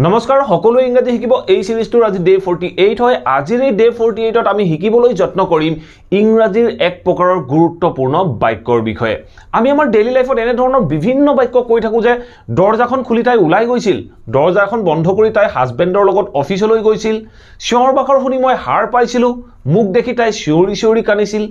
নমস্কাৰ সকলো ইংৰাজী শিকিব এই সিৰিজটোৰ আজি ডে 48 হয় আজিৰ এই ডে 48ত আমি শিকিবলৈ যত্ন কৰিম ইংৰাজীৰ এক প্ৰকাৰৰ গুৰুত্বপূৰ্ণ বাক্যৰ বিষয়ে আমি আমাৰ ডেইলি লাইফত এনে ধৰণৰ বিভিন্ন বাক্য কৈ থাকো যে দৰজাখন খুলি তাই ওলাই গৈছিল দৰজাখন বন্ধ কৰি তাই হাজবেণ্ডৰ লগত অফিচলৈ গৈছিল চিঞৰ বাখৰ শুনি মই হাৰ পাইছিলো মুখ দেখি তাই চিঞৰি কানিছিল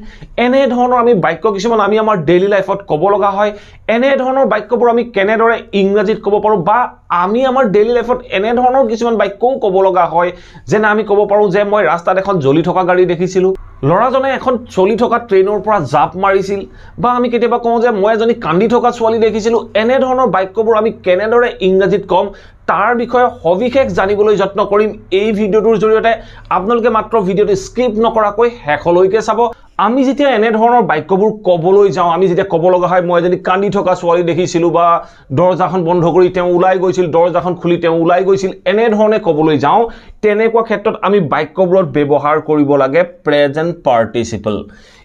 এনে ধৰণৰ আমি বাক্য কিছুমান আমি আমাৰ ডেইলি লাইফত ক'ব লগা হয় এনে ধৰণৰ বাক্যবোৰ আমি কেনেদৰে ইংৰাজীত ক'ব পাৰো বা আমি আমাৰ ডেইলি লাইফত এনে ধৰণৰ কিছুমান বাক্যও ক'ব লগা হয় যেনে আমি ক'ব পাৰো যে মই ৰাস্তাত এখন জ্বলি থকা গাড়ী দেখিছিলো লৰাজনে এখন চলি থকা ট্ৰেইনৰ পৰা জাপ মাৰিছিল বা আমি কেতিয়াবা কওঁ যে মই এজনী কান্দি থকা ছোৱালী দেখিছিলো এনে ধৰণৰ বাক্যবোৰ আমি কেনেদৰে ইংৰাজীত ক'ম তাৰ বিষয়ে সবিশেষ জানিবলৈ যত্ন কৰিম এই ভিডিওটোৰ জৰিয়তে আপোনালোকে মাত্ৰ ভিডিওটো স্কিপ নকৰাকৈ শেষলৈকে চাব আমি যেতিয়া এনে ধৰণৰ বাক্যবোৰ ক'বলৈ যাওঁ আমি যেতিয়া ক'ব লগা হয় মই এজনী কান্দি থকা ছোৱালী দেখিছিলো বা দৰজাখন বন্ধ কৰি তেওঁ ওলাই গৈছিল দৰজাখন খুলি তেওঁ ওলাই গৈছিল এনে ধৰণে ক'বলৈ যাওঁ তেনেকুৱা ক্ষেত্ৰত আমি বাক্যবোৰত ব্যৱহাৰ কৰিব লাগে present participle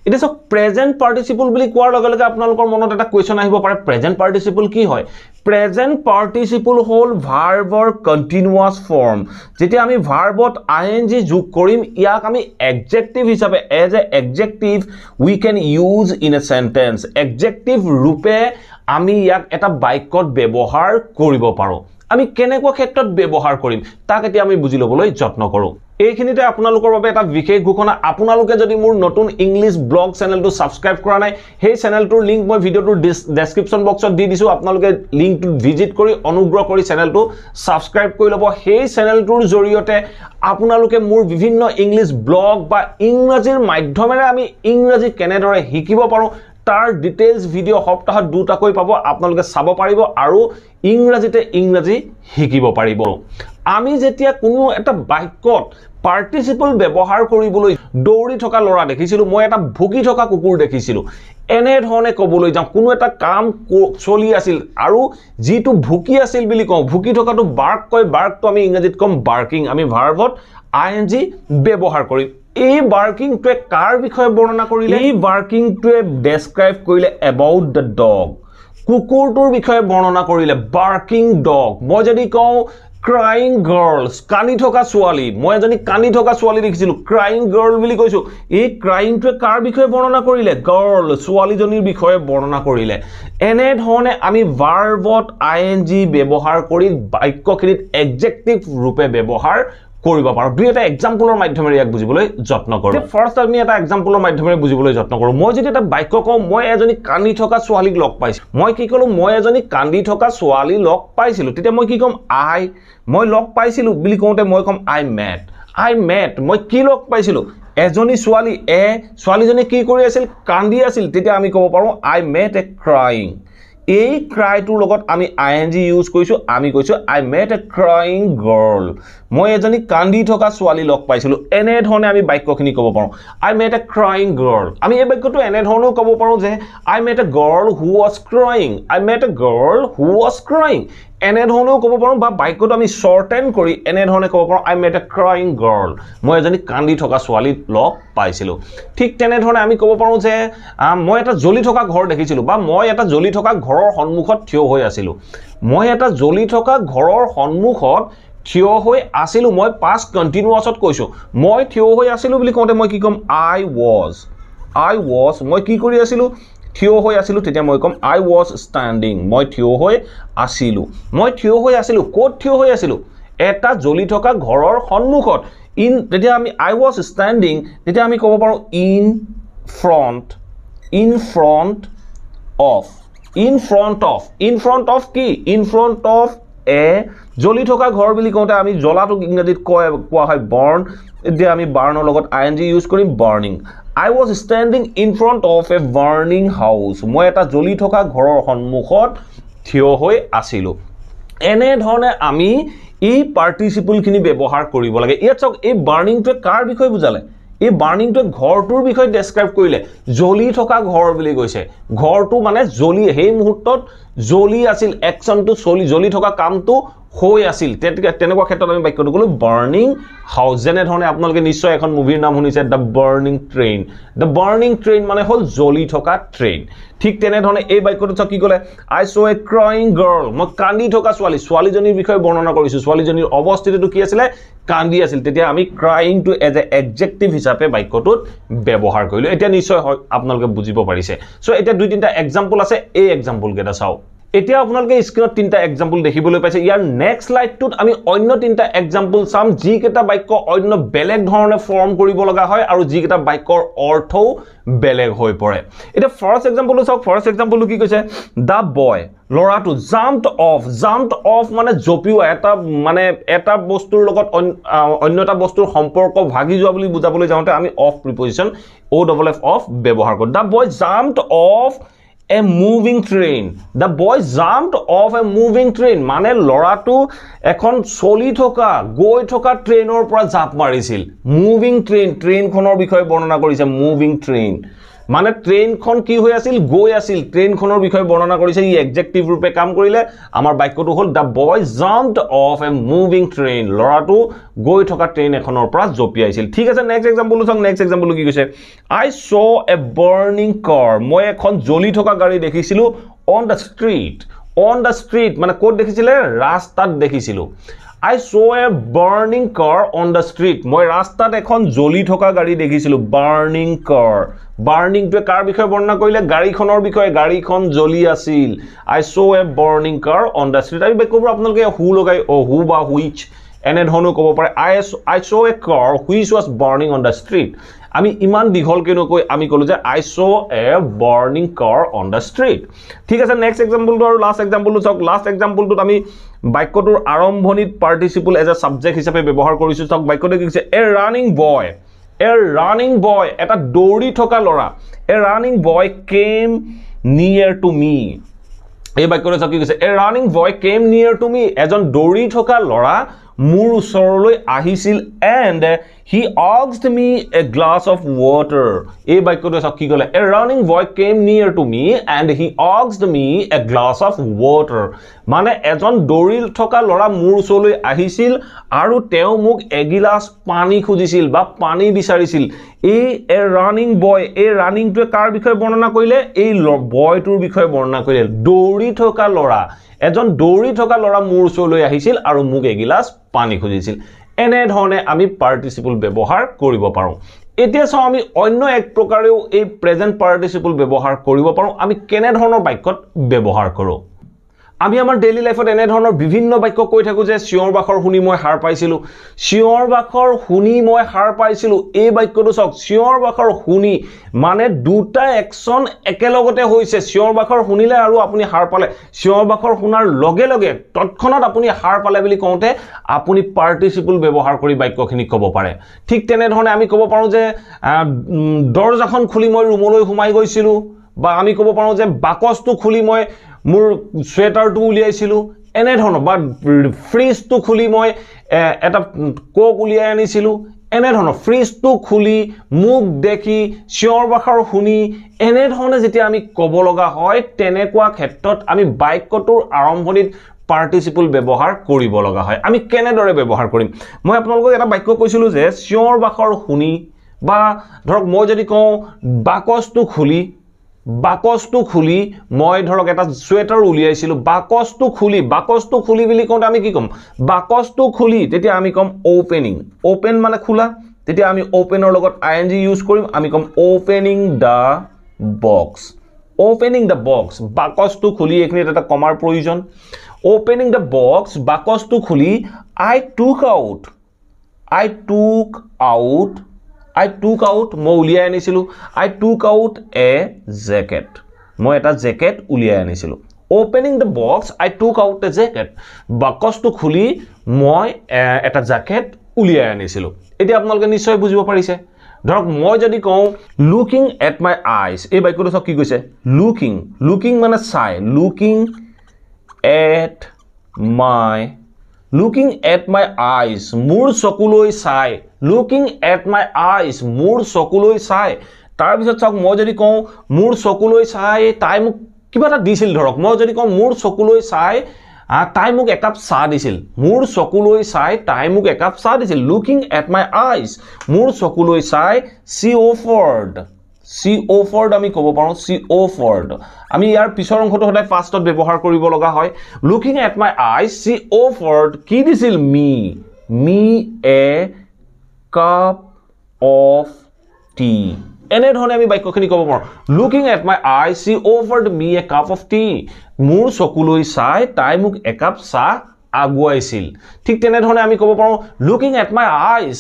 It is a present participle বুলি কোৱাৰ লগে লগে আপোনালোকৰ মনত এটা কোৱেশ্চন আহিব পাৰে প্ৰেজেন্ট পাৰ্টিসিপল কি হয় প্ৰেজেন্ট পাৰ্টিসিপল হ'ল ভাৰ্বৰ কন্টিনিউয়াস ফৰ্ম যেতিয়া আমি ভাৰ্বত ing যোগ কৰিম ইয়াক আমি এডজেক্টিভ হিচাপে as a adjective we can use in a sentence adjective ৰূপে আমি ইয়াক এটা বাক্যত ব্যৱহাৰ কৰিব পাৰো আমি কেনেকুৱা ক্ষেত্ৰত ব্যৱহাৰ কৰিম তাক এতিয়া আমি বুজি লবলৈ যত্ন কৰো এইখিনিতে আপোনালোকৰ বাবে এটা বিশেষ ঘোষণা আপোনালোকে যদি মোৰ নতুন ইংলিশ ব্লগ চেনেলটো সাবস্ক্ৰাইব কৰা নাই সেই চেনেলটোৰ লিংক মই ভিডিওটোৰ ডেসক্ৰিপচন বক্সত দি দিছো আপোনালোকে লিংকটো ভিজিট কৰি অনুগ্ৰহ কৰি চেনেলটো সাবস্ক্ৰাইব কৰি লব সেই চেনেলটোৰ জৰিয়তে আপোনালোকে মোৰ বিভিন্ন ইংলিশ ব্লগ বা ইংৰাজীৰ মাধ্যমেৰে আমি ইংৰাজী কেনেদৰে শিকিব পাৰো তাৰ ডিটেইলস ভিডিও সপ্তাহত দুটাকৈ পাব আপোনালোকে চাব পাৰিব আৰু ইংৰাজীতে ইংৰাজী শিকিব পাৰিব আমি যেতিয়া কোনো এটা বাক্যত পাৰ্টিসিপল ব্যৱহাৰ কৰিবলৈ দৌৰি থকা লৰা দেখিছিলো মই এটা ভুকি থকা কুকুৰ দেখিছিলো এনে ধৰণে ক'বলৈ যাওঁ কোনো এটা কাম চলি আছিল আৰু যিটো ভুকি আছিল বুলি কওঁ ভুকি থকাটো বাৰ্ক কয় বাৰ্কটো আমি ইংৰাজীত কম বাৰ্কিং আমি ভাৰ্বত ing ব্যৱহাৰ কৰিম এই বাৰ্কিং টোৱে কাৰ বিষয়ে বৰ্ণনা কৰিলে এই বাৰ্কিং টোৱে ডেসক্ৰাইব কৰিলে about the dog কুকুৰটোৰ বিষয়ে বৰ্ণনা কৰিলে barking dog মই যদি কওঁ crying girls কানি থকা ছোৱালী মই এজনী কানি থকা ছোৱালী দেখিছিলো crying girl বুলি কৈছো এই crying টোৱে কাৰ বিষয়ে বৰ্ণনা কৰিলে girl ছোৱালীজনীৰ বিষয়ে বৰ্ণনা কৰিলে এনে ধৰণে আমি ভাৰ্বত ing ব্যৱহাৰ কৰি বাক্যখিনিত এডজেক্টিভ ৰূপে ব্যৱহাৰ কৰিব পাৰো দুই এটা এক্সাম্পলৰ মাধ্যমেৰে ইয়াক বুজিবলৈ যত্ন কৰো ফাৰ্স্ট আমি এটা এক্সাম্পলৰ মাধ্যমেৰে বুজিবলৈ যত্ন কৰো মই যদি এটা বাক্য কওঁ মই এজনী কান্দি থকা ছোৱালীক লগ পাইছো মই কি কলো মই এজনী কান্দি থকা ছোৱালী লগ পাইছিলো তেতিয়া মই কি কম মই লগ পাইছিলো বুলি কওঁতে মই কম I met মই কি লগ পাইছিলো এজনী ছোৱালী ছোৱালীজনী কি কৰি আছিল কান্দি আছিল তেতিয়া আমি ক'ব পাৰো I met a crying এই ক্ৰাইটোৰ লগত আমি ing ইউজ কৰিছো আমি কৈছো I met a crying girl মই এজনী কান্দি থকা ছোৱালী লগ পাইছিলো এনে ধৰণে আমি বাক্যখিনি ক'ব পাৰো I met a crying girl আমি এই বাক্যটো এনে ধৰণেও ক'ব পাৰো যে I met a girl who was crying I met a girl who was crying এনে ধৰণেও ক'ব পাৰো বা বাক্যটো আমি শৰ্টেন কৰি এনে ধৰণে ক'ব পাৰো I met a crying girl মই এজনী কান্দি থকা ছোৱালী লগ পাইছিলো ঠিক তেনে ধৰণে আমি ক'ব পাৰো যে মই এটা জ্বলি থকা ঘৰ দেখিছিলো বা মই এটা জ্বলি থকা ঘৰৰ সন্মুখত থিয় হৈ আছিলো মই এটা জ্বলি থকা ঘৰৰ সন্মুখত থিয় হৈ আছিলো মই পাষ্ট কন্টিনিউয়াছত কৈছো মই থিয় হৈ আছিলো বুলি কওঁতে মই কি কম I was মই কি কৰি আছিলো থিয় হৈ আছিলো তেতিয়া মই কম I was standing মই থিয় হৈ আছিলো ক'ত থিয় হৈ আছিলো এটা জ্বলি থকা ঘৰৰ সন্মুখত তেতিয়া আমি I was standing তেতিয়া আমি ক'ব পাৰো in front of কি in front of a জ্বলি থকা ঘৰ বুলি কওঁতে আমি জ্বলাটোক ইংৰাজীত কোৱা হয় burn এতিয়া আমি বাৰ্ণৰ লগত ing ইউজ কৰিম burning I was standing in front of a burning house মই এটা জ্বলি থকা ঘৰৰ সন্মুখত থিয় হৈ আছিলো এনে ধৰণে আমি এই পাৰ্টিসিপল খিনি ব্যৱহাৰ কৰিব লাগে ইয়াত চাওক এই বাৰ্নিং টোৱে কাৰ বিষয়ে বুজালে এই বাৰ্নিং টোৱে ঘৰটোৰ বিষয়ে ডেসক্ৰাইব কৰিলে জ্বলি থকা ঘৰ বুলি কৈছে ঘৰটো মানে জ্বলি হেই মুহূৰ্তত জ্বলি আছিল একচনটো জ্বলি থকা কামটো হৈ আছিল তেনেকুৱা ক্ষেত্ৰত আমি বাক্যটো ক'লো বাৰ্নিং হাউচ যেনে ধৰণে আপোনালোকে নিশ্চয় এখন মুভিৰ নাম শুনিছে দ্য বাৰ্নিং ট্ৰেইন মানে হ'ল জ্বলি থকা ট্ৰেইন ঠিক তেনেধৰণে এই বাক্যটো কি ক'লে আই চ এ ক্ৰাইং গাৰ্ল মই কান্দি থকা ছোৱালীজনীৰ বিষয়ে বৰ্ণনা কৰিছোঁ ছোৱালীজনীৰ অৱস্থিতিটো কি আছিলে কান্দি আছিল তেতিয়া আমি crying too as a adjective হিচাপে বাক্যটোত ব্যৱহাৰ কৰিলোঁ এতিয়া নিশ্চয় আপোনালোকে বুজিব পাৰিছে চ' এতিয়া দুই তিনিটা এক্সাম্পল আছে এই এক্সাম্পল কেইটা চাওক এতিয়া আপোনালোকে স্ক্ৰিনত তিনিটা এক্সাম্পল দেখিবলৈ পাইছে ইয়াৰ নেক্সট স্লাইডটোত আমি অন্য তিনিটা এক্সাম্পল চাম যিকেইটা বাক্য অন্য বেলেগ ধৰণে ফৰ্ম কৰিব লগা হয় আৰু যিকেইটা বাক্যৰ অৰ্থও বেলেগ হৈ পৰে এতিয়া ফাৰ্ষ্ট এক্সাম্পলটো চাওক ফাৰ্ষ্ট এক্সাম্পলটো কি কৈছে দা বয় লৰাটো জাম্পড অফ মানে জপিওৱা এটা বস্তুৰ লগত অন্য এটা বস্তুৰ সম্পৰ্ক ভাগি যোৱা বুলি বুজাবলৈ যাওঁতে আমি অফ প্ৰিপজিশন অফ ব্যৱহাৰ কৰোঁ the boy jumped off a moving train the boy jumped off a moving train মানে লৰাটো এখন চলি থকা গৈ থকা ট্ৰেইনৰ পৰা জাপ মাৰিছিল মুভিং ট্ৰেইনখনৰ বিষয়ে বৰ্ণনা কৰিছে মুভিং ট্ৰেইন মানে ট্ৰেইনখন কি হৈ আছিল গৈ আছিল ট্ৰেইনখনৰ বিষয়ে বৰ্ণনা কৰিছে ই এডজেক্টিভ ৰূপে কাম কৰিলে আমাৰ বাক্যটো হ'ল the boy jumped off a moving train লৰাটো গৈ থকা ট্ৰেইন এখনৰ পৰা জপিয়াইছিল ঠিক আছে নেক্সট এক্সাম্পলটো চাওক নেক্সট এক্সাম্পলটো কি কৈছে I saw a burning car মই এখন জ্বলি থকা গাড়ী দেখিছিলোঁ on the street মানে ক'ত দেখিছিলে ৰাস্তাত দেখিছিলোঁ I saw a burning car on the street মই ৰাস্তাত এখন জ্বলি থকা গাড়ী দেখিছিলোঁ burning টোৱে কাৰ বিষয়ে বৰ্ণনা কৰিলে গাড়ীখনৰ বিষয়ে গাড়ীখন জ্বলি আছিল I saw a burning car on the street আমি বাক্যবোৰ আপোনালোকে হু লগাই হু বা which এনে ধৰণে ক'ব পাৰে I saw a car which was burning on the street আমি ইমান দীঘলকৈ নকৈ আমি ক'লো যে I saw a burning car on the street ঠিক আছে নেক্সট এক্সাম্পলটো আৰু লাষ্ট এক্সাম্পলটো চাওক লাষ্ট এক্সাম্পলটোত আমি বাক্যটোৰ আৰম্ভণিত পাৰ্টিচিপল এজ এ সাবজেক্ট হিচাপে ব্যৱহাৰ কৰিছোঁ চাওক বাক্যটো কি কৈছে a running boy এটা দৌৰি থকা ল'ৰা a running boy came near to me এই বাক্যটো চাওক কি কৈছে a running boy came near to me এজন দৌৰি থকা ল'ৰা মোৰ ওচৰলৈ আহিছিল and he asked me a glass of water এই বাক্যটো চাওক কি ক'লে a running boy came near to me and he asked me a glass of water মানে এজন দৌৰি থকা ল'ৰা মোৰ ওচৰলৈ আহিছিল আৰু তেওঁ মোক এগিলাস পানী খুজিছিল বা পানী বিচাৰিছিল এই a running boy এই ৰানিংটোৱে কাৰ বিষয়ে বৰ্ণনা কৰিলে এই বয়টোৰ বিষয়ে বৰ্ণনা কৰিলে দৌৰি থকা ল'ৰা এজন দৌৰি থকা ল'ৰা মোৰ ওচৰলৈ আহিছিল আৰু মোক এগিলাস পানী খুজিছিল এনে ধৰণে আমি পাৰ্টিসিপল ব্যৱহাৰ কৰিব পাৰোঁ এতিয়া চাও আমি অন্য এক প্ৰকাৰেও এই প্ৰেজেন্ট পাৰ্টিসিপল ব্যৱহাৰ কৰিব পাৰোঁ আমি কেনে ধৰণৰ বাক্যত ব্যৱহাৰ কৰোঁ আমি আমাৰ ডেইলি লাইফত এনে ধৰণৰ বিভিন্ন বাক্য কৈ থাকো যে চিঞৰ বাখৰ শুনি মই হাৰ পাইছিলো এই বাক্যটো চাওক চিঞৰ বাখৰ শুনি মানে দুটা একশন একেলগতে হৈছে চিঞৰ বাখৰ শুনিলে আৰু আপুনি হাৰ পালে চিঞৰ বাখৰ শুনাৰ লগে লগে তৎক্ষণাত আপুনি হাৰ পালে বুলি কওঁতে আপুনি পাৰ্টিসিপল ব্যৱহাৰ কৰি বাক্যখিনি ক'ব পাৰে ঠিক তেনে ধৰণে আমি ক'ব পাৰোঁ যে দৰজাখন খুলি মই ৰুমলৈ সোমাই গৈছিলো বা আমি ক'ব পাৰোঁ যে বাকচটো খুলি মই মোৰ সোয়েটাৰটো উলিয়াইছিলো এনে ধৰণৰ বা ফ্ৰিজটো খুলি মই এটা কোক উলিয়াই আনিছিলো এনে ধৰণৰ ফ্ৰিজটো খুলি মুখ দেখি চিঞৰ বাখৰ শুনি এনে ধৰণে যেতিয়া আমি ক'ব লগা হয় তেনেকুৱা ক্ষেত্ৰত আমি বাক্যটোৰ আৰম্ভণিত পাৰ্টিসিপল ব্যৱহাৰ কৰিব লগা হয় আমি কেনেদৰে ব্যৱহাৰ কৰিম মই আপোনালোকক এটা বাক্য কৈছিলো যে চিঞৰ বাখৰ শুনি বা ধৰক মই যদি কওঁ বাকচটো খুলি মই ধৰক এটা সোয়েটাৰ উলিয়াইছিলো বাকচটো খুলি বুলি কওঁতে আমি কি কম বাকচটো খুলি তেতিয়া আমি কম ওপেন মানে খোলা তেতিয়া আমি ওপেনৰ লগত ing ইউজ কৰিম আমি কম ওপেনিং দা বক্স বাকচটো খুলি এখিনি এটা কমাৰ প্ৰয়োজন ওপেনিং দা বক্স বাকচটো খুলি I took out মই উলিয়াই আনিছিলো I took out a jacket মই এটা জ্যাকেট উলিয়াই আনিছিলো opening the box I took out a jacket বাকচটো খুলি মই এটা জ্যাকেট উলিয়াই আনিছিলো এতিয়া আপোনালোকে নিশ্চয় বুজিব পাৰিছে ধৰক মই যদি কওঁ looking at my eyes এই বাক্যটো সব কি কৈছে looking মানে চাই looking at my eyes মোৰ চকুলৈ চাই looking at my eyes মোৰ চকুলৈ চাই তাৰ পিছত চাওক মই যদি কওঁ মোৰ চকুলৈ চাই তাই মোক কিবা এটা দিছিল ধৰক মই যদি কওঁ মোৰ চকুলৈ চাই তাই মোক একাপ চাহ দিছিল মোৰ চকুলৈ চাই তাই মোক একাপ চাহ দিছিল লুকিং এট মাই আইজ মোৰ চকুলৈ চাই she offered আমি ক'ব পাৰোঁ she offered আমি ইয়াৰ পিছৰ অংশটো সদায় পাষ্টত ব্যৱহাৰ কৰিব লগা হয় looking at my eyes she offered কি দিছিল me a cup of tea এনে ধৰণে আমি বাক্যখিনি ক'ব পাৰোঁ looking at my eyes she offered me a cup of tea মোৰ চকুলৈ চাই তাই মোক একাপ চাহ আগুৱাইছিল ঠিক তেনে ধৰণে আমি ক'ব পাৰোঁ looking at my eyes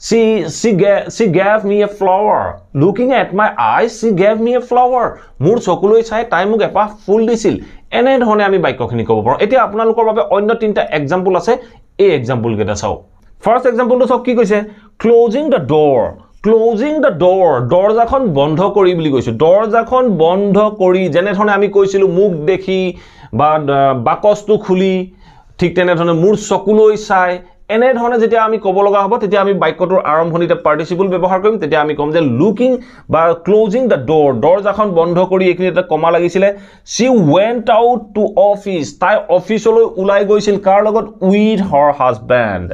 she gave me a flower looking at my eyes she gave me a flower মোৰ চকুলৈ চাই তাই মোক এপাহ ফুল দিছিল এনে ধৰণে আমি বাক্যখিনি ক'ব পাৰোঁ এতিয়া আপোনালোকৰ বাবে অন্য তিনিটা এক্সাম্পল আছে এই এক্সাম্পল কেইটা চাওক ফাৰ্ষ্ট এক্সাম্পলটো চাওক কি কৈছে ক্লোজিং দ্য ডোৰ দৰজাখন বন্ধ কৰি বুলি কৈছো দৰজাখন বন্ধ কৰি যেনে ধৰণে আমি কৈছিলো মুখ দেখি বা বাকচটো খুলি ঠিক তেনে ধৰণে মোৰ চকুলৈ চাই এনে ধৰণে যেতিয়া আমি ক'ব লগা হ'ব তেতিয়া আমি বাক্যটোৰ আৰম্ভণিতে পাৰ্টিসিপল ব্যৱহাৰ কৰিম তেতিয়া আমি ক'ম যে লুকিং বা ক্লোজিং দ্য ডোৰ দৰজাখন বন্ধ কৰি এইখিনি এটা কমা লাগিছিলে she went out to office তাই অফিচলৈ ওলাই গৈছিল কাৰ লগত with her husband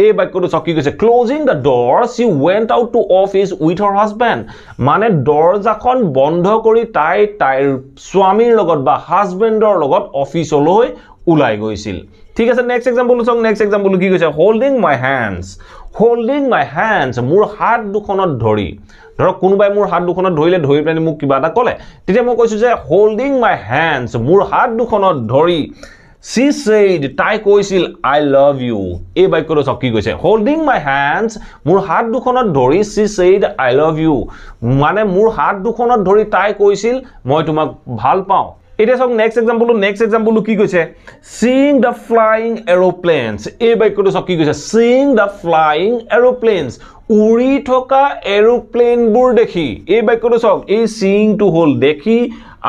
এই বাক্যটো চকি গৈছে closing the ডোৰ she went out to office with her husband মানে দৰজাখন বন্ধ কৰি তাইৰ স্বামীৰ লগত বা হাজবেণ্ডৰ লগত অফিচলৈ ওলাই গৈছিল ঠিক আছে নেক্সট এক্সাম্পল চাওক নেক্সট এক্সাম্পল কি কৈছে হোল্ডিং মাই হ্যান্ডস মোৰ হাত দুখনত ধৰি ধৰক কোনোবাই মোৰ হাত দুখনত ধৰিলে ধৰি পেনি মোক কিবা এটা ক'লে তেতিয়া মই কৈছো যে হোল্ডিং মাই হ্যান্ডস মোৰ হাত দুখনত ধৰি she said তাই কৈছিল I love you এই বাক্যটো চাওক কি কৈছে হোল্ডিং মাই হ্যান্ডস মোৰ হাত দুখনত ধৰি she said I love you মানে মোৰ হাত দুখনত ধৰি তাই কৈছিল মই তোমাক ভাল পাওঁ এটা সব নেক্সট এক্সাম্পল কি কৈছে seeing the flying aeroplanes এই বাক্যটো সব কি কৈছে seeing the flying aeroplanes উৰি থকা এৰোপ্লেনবোৰ দেখি এই বাক্যটো সব এই seeing টো হল দেখি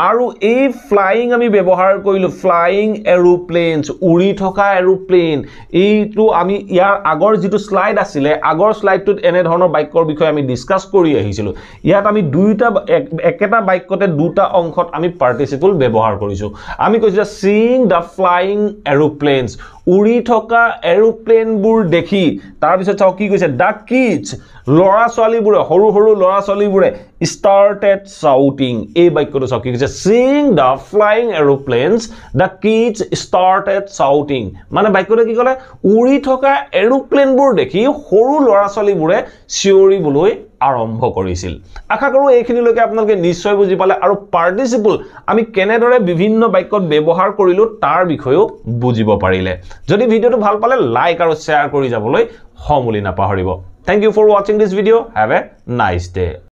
আৰু এই ফ্লাইং আমি ব্যৱহাৰ কৰিলো ফ্লাইং এৰোপ্লেনস উৰি থকা এৰোপ্লেন এইটো আমি ইয়াৰ আগৰ যেটো স্লাইড আছিল আগৰ স্লাইডটোত এনে ধৰণৰ বাক্যৰ বিষয়ে আমি ডিসকাস কৰি আহিছিল ইয়াত আমি দুইটা একেটা বাক্যতে দুটা অংশত আমি পাৰ্টিসিপল ব্যৱহাৰ কৰিছো আমি কৈছো যে seeing the flying aeroplanes উৰি থকা এৰোপ্লেনবোৰ দেখি তাৰ পিছত চাও কি কৈছে the kids লৰা ছোৱালীবোৰে সৰু সৰু লৰা ছোৱালীবোৰে started shouting এই বাক্যটো চাও কি কৈছে seeing the flying aeroplanes the kids started shouting মানে বাক্যটো কি ক'লে উৰি থকা এৰোপ্লেনবোৰ দেখি সৰু লৰা ছোৱালীবোৰে চিঞৰিবলৈ আৰম্ভ কৰিছিল আশা কৰো এইখিনিলৈকে আপোনালোকে নিশ্চয় বুজি পালে আৰু পাৰ্টিসিপল আমি কেনেদৰে বিভিন্ন বাক্যত ব্যৱহাৰ কৰিলো তাৰ বিষয়েও বুজিব পাৰিলে যদি ভিডিওটো ভাল পালে লাইক আৰু শেয়াৰ কৰি যাবলৈ সমুলি নাপাহৰিব Thank you for watching this video. Have a nice day.